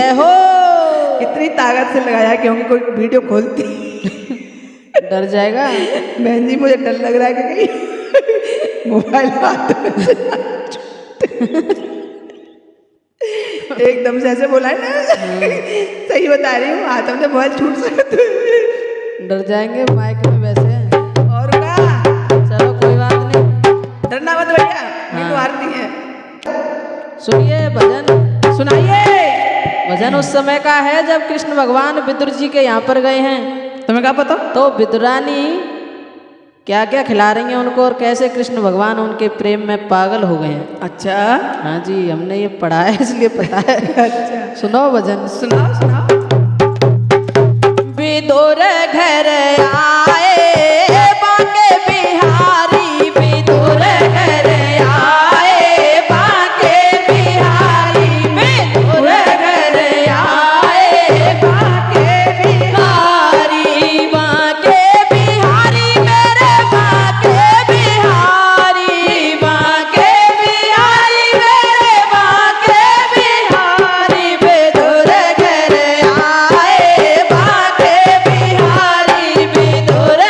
जय हो। इतनी ताकत से लगाया क्योंकि कोई वीडियो खोलती डर जाएगा। बहन जी मुझे डर लग रहा है कि कहीं मोबाइल हाथ में एकदम से ऐसे बोला है ना, सही बता रही हूँ, हाथों से मोबाइल छूट सकते, डर जाएंगे माइक में वैसे। और क्या, चलो कोई बात नहीं, डरना मत भैया, नींद आती है। सुनिए भजन, सुनाइए। भजन उस समय का है जब कृष्ण भगवान विदुर जी के यहाँ पर गए हैं। तुम्हें क्या पता? तो विदुरानी क्या क्या खिला रही हैं उनको, और कैसे कृष्ण भगवान उनके प्रेम में पागल हो गए हैं। अच्छा, हाँ जी, हमने ये पढ़ा है इसलिए पता है। अच्छा सुनो भजन, सुनाओ सुनाओ। विदुर घर आए बांके बिहारी, विदुर घर आए बांके बिहारी, विदुर घर आए बांके बिहारी, बांके बिहारी मेरे बांके बिहारी, बांके बिहारी मेरे बांके बिहारी, विदुर घर आए बांके बिहारी, विदुर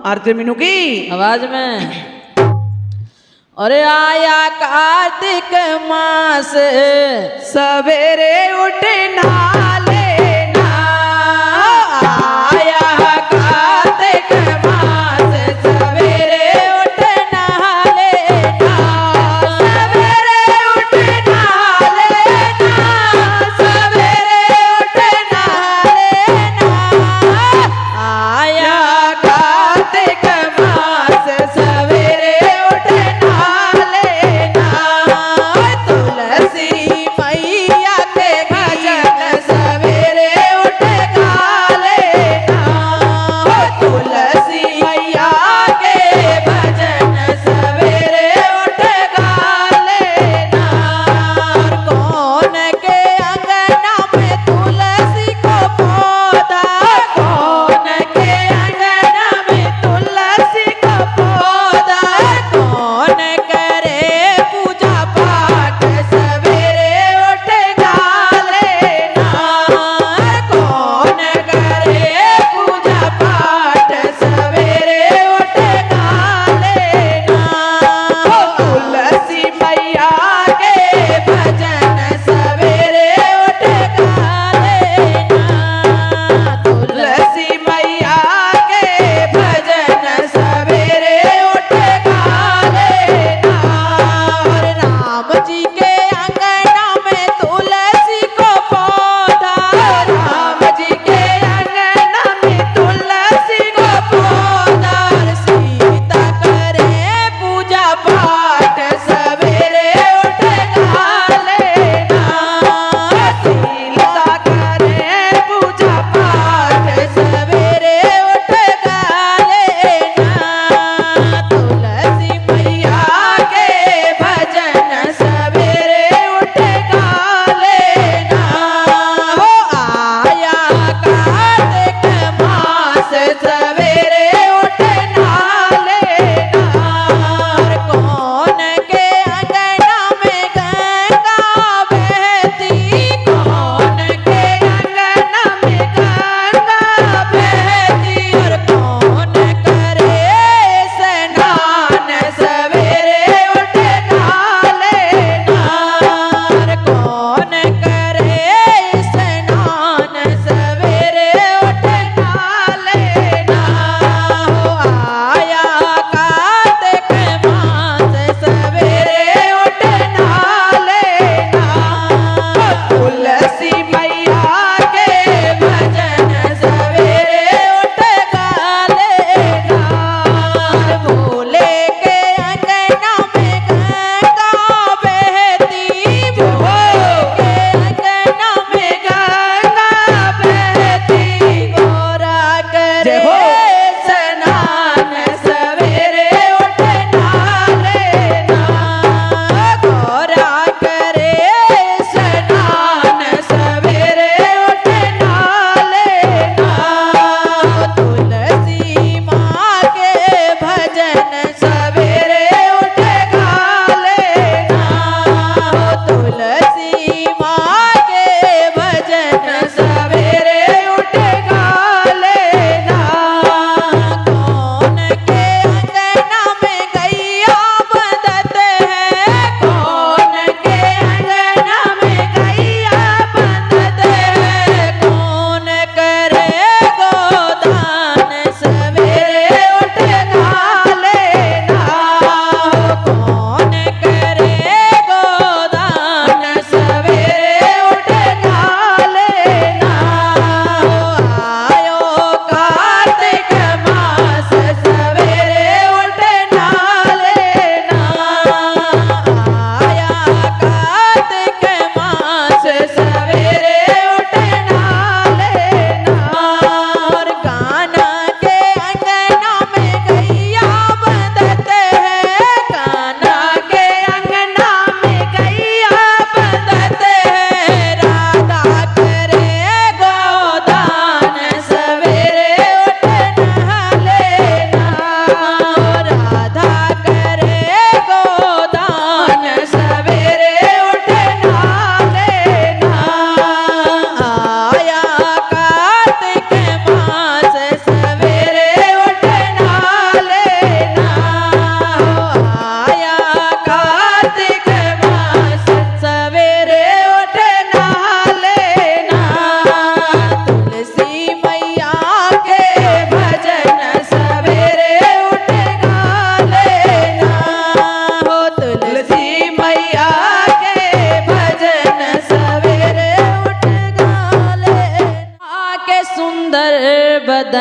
आरती मीनू की आवाज में। अरे आया कार्तिक मास सवेरे उठना लेना, आया कार्तिक मास सवेरे उठना लेना, सवेरे उठना लेना, सवेरे उठना लेना, आया कार्तिक मास सवेरे उठना लेना, तुलसी मैया के भजन भजन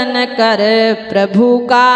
बदन कर प्रभु का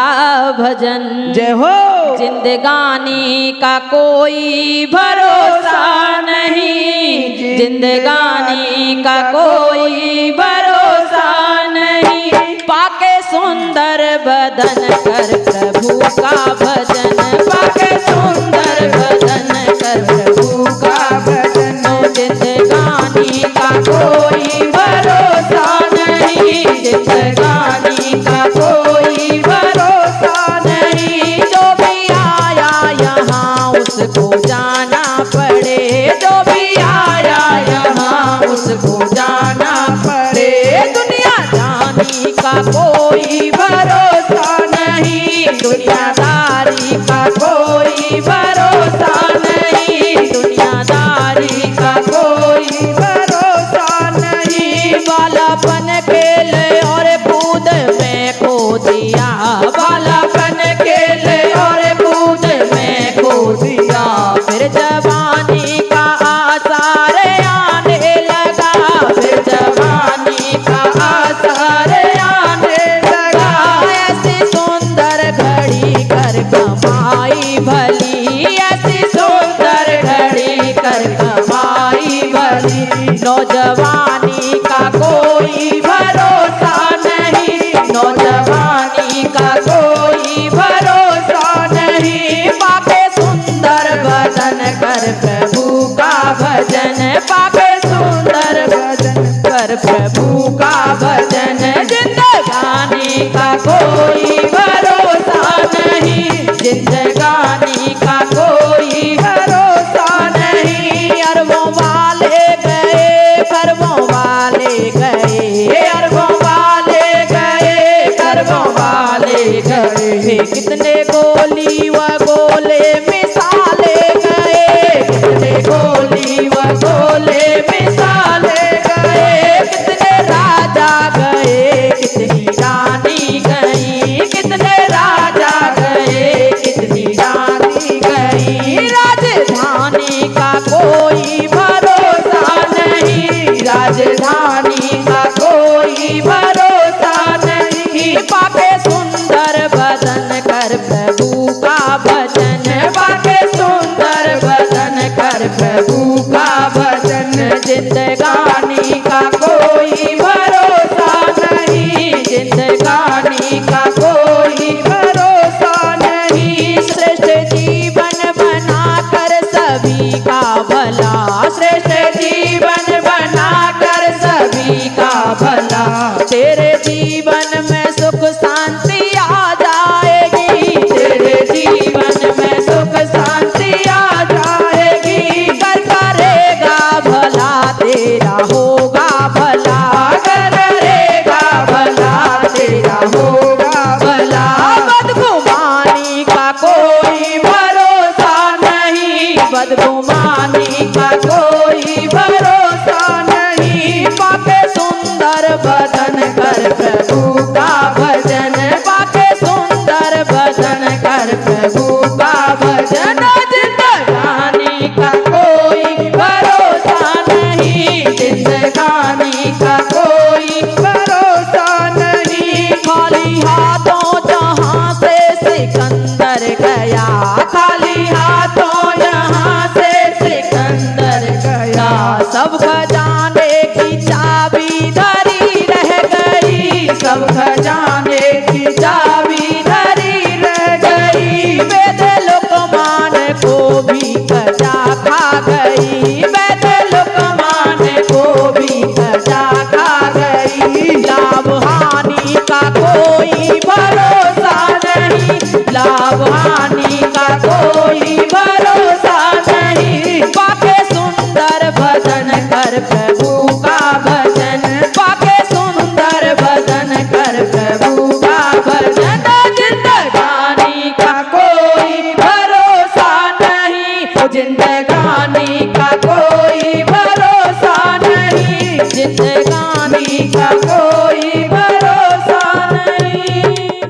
भजन। जय हो। जिंदगानी का कोई भरोसा नहीं, जिंदगानी का कोई भरोसा नहीं, पाके सुंदर बदन कर प्रभु का भजन, पाके सुंदर बदन कर प्रभु का भजन। जिंदगानी का कोई भरोसा नहीं, जिंदगानी का कोई भरोसा नहीं, जो भी आया यहाँ उसको जाना पड़े, जो भी आया यहाँ उसको जाना पड़े। दुनियादारी का कोई भरोसा नहीं, दुनियादारी का कोई भरोसा नहीं, दुनियादारी का कोई भरोसा नहीं। बालापन खेले और कूद में खो दिया, बालापन खेले और कूद में खो दिया, फिर जवानी का आसार आने लगा, फिर जवानी का आसार आने लगा। ऐसी सुंदर घड़ी कर कमाई भली, ऐसी सुंदर घड़ी कर कमाई भली। नौजवानी का कोई भरोसा नहीं, नौजवानी का कोई भरोसा नहीं, पाके सुंदर बदन कर प्रभु का भजन, पाके सुंदर बदन कर प्रभु का भजन। जिंदगानी का कोई भरोसा नहीं, जिंदगानी का कोई भरोसा नहीं। अरबों वाले गए, खरबों वाले गए, अरबों वाले गए, खरबों वाले गए, कितने गोली व गोले मिसाले गए, कितने गोली व गोले मिसाले गए, कितने राजा गए, कितनी रानी गई, कितने राजा गए, कितनी रानी गई। राजधानी का कोई भरोसा नहीं, राजधानी का कोई भरोसा नहीं, पाके सुंदर बदन कर प्रभु का भजन, पाके सुंदर बदन कर प्रभु का भजन। जिंदगानी का कोई भरोसा नहीं, जिंदगानी का कोई भरोसा नहीं, श्रेष्ठ जीवन बना कर सभी का भला, श्रेष्ठ जीवन बना कर सभी का भला। तेरे जीवन में सुख शांति आ जाएगी, तेरे जीवन में सुख शांति आ जाएगी, कर करेगा भला तेरा होगा भला, करेगा भला तेरा होगा भला। बदगुमानी का कोई भरोसा नहीं, बदगुमानी का कोई भरोसा नहीं, पाके सुंदर बदन कर प्रभु का भजन, पाके सुंदर बदन कर प्रभु का भजन। जिंदगानी का कोई भरोसा नहीं, जिंदगानी का कोई भरोसा नहीं, खाली हाथों जहाँ से सिकंदर गया, खाली हाथों जहाँ से सिकंदर गया, सब खजाने की चाबी धरी रह गई, सब खजाने की चाबी धरी रह गई। वेद लुकमान को भी कजा खा गई, वेद लुकमान को भी कजा खा गई। लाभ हानि का कोई भरोसा नहीं, लाभ हानि का कोई भरोसा नहीं, पाके सुंदर भजन कर प्रभु का भजन, पाके सुंदर भजन कर प्रभु का भजन। जिंदगानी का कोई भरोसा नहीं, जिंदगानी का कोई भरोसा नहीं, जिंदगानी का कोई भरोसा नहीं।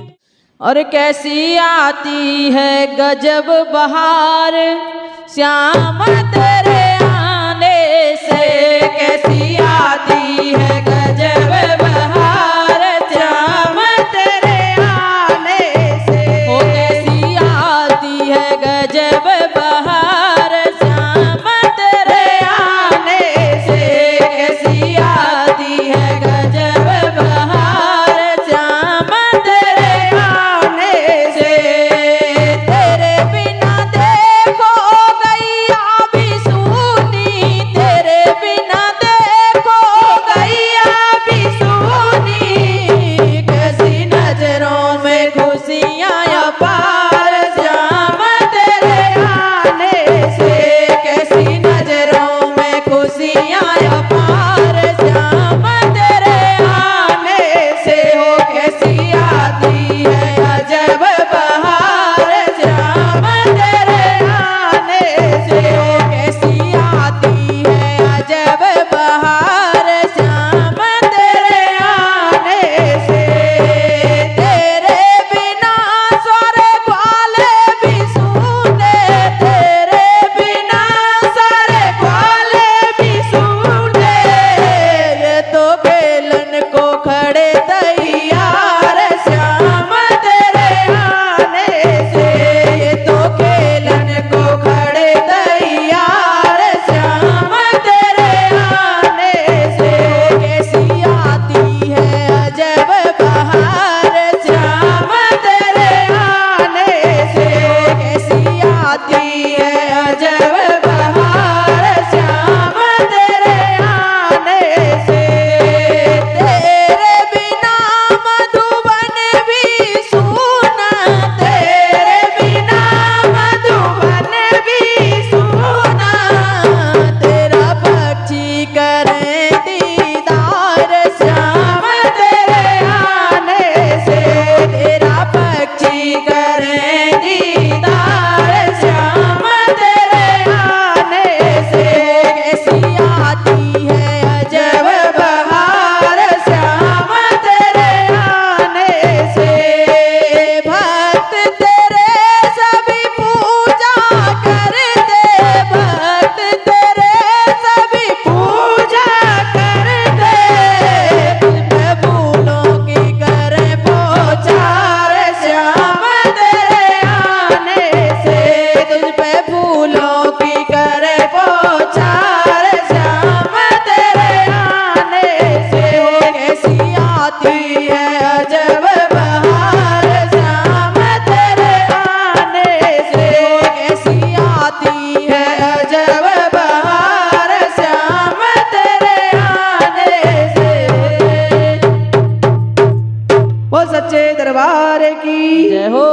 और कैसी आती है गजब बहार श्याम तेरे आने से, कैसी आती है गजब बहार श्याम वो सच्चे दरबार की जय हो।